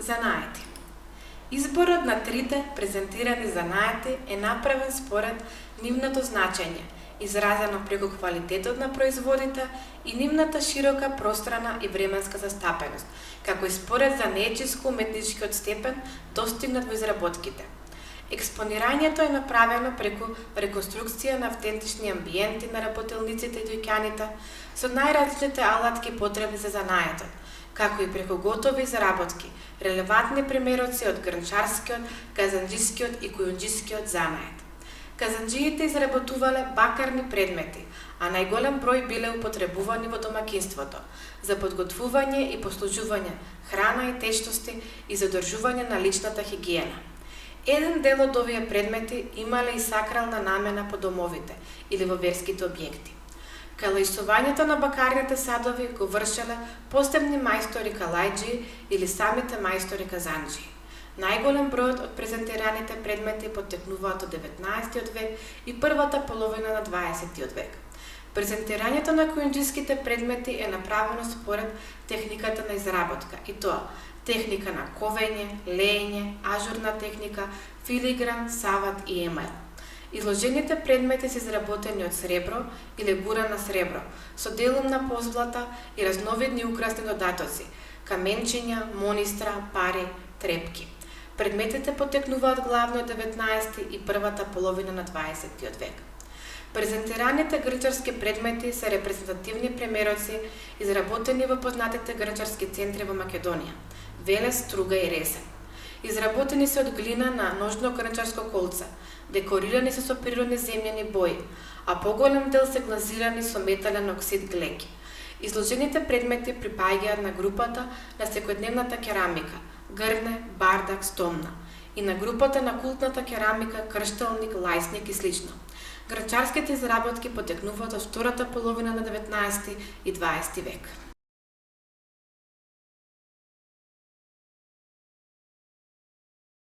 Занаети. Изборот на трите презентирани занаети е направен според нивното значење, изразено преку квалитетот на производите и нивната широка пространа и временска застапеност, како и според занаетчиско-уметничкиот степен достигнат во изработките. Експонирањето е направено преку реконструкција на автентични амбиенти на работелниците и дојќаните со најразличните алатки потребни за занаетот, како и преку готови заработки, релевантни примероци од грнчарскиот, казанџискиот и кујунџискиот занает. Казанџиите изработувале бакарни предмети, а најголем број биле употребувани во домаќинството за подготвување и послужување храна и течности и задржување на личната хигиена. Еден дел од овие предмети имале и сакрална намена по домовите или во верските објекти. Калајсувањето на бакарните садови го вршеле посебни мајстори калајџии или самите мајстори казанџии. Најголем бројот од презентираните предмети потекнуваат од 19 век и првата половина на 20 век. Презентирањето на кујунџиските предмети е направено според техниката на изработка, и тоа техника на ковење, леење, ажурна техника, филигран, сават и емайл. Изложените предмети се изработени од сребро или гурана сребро, со делумна позлата и разновидни украсни додатоци, каменчиња, монистра, пари, трепки. Предметите потекнуваат главно од 19 и првата половина на 20 век. Презентираните грнчарски предмети се репрезентативни примероци изработени во познатите грнчарски центри во Македонија – Велес, Струга и Ресен. Изработени се од глина на ножно грнчарско колце, декорирани се со природни земјани бои, а поголем дел се глазирани со метален оксид глеќ. Изложените предмети припаѓаат на групата на секојдневната керамика – грне, бардак, стомна, и на групата на култната керамика – кршталник, лајсник и слично. Грнчарските изработки потекнуваат од втората половина на 19 и 20 век.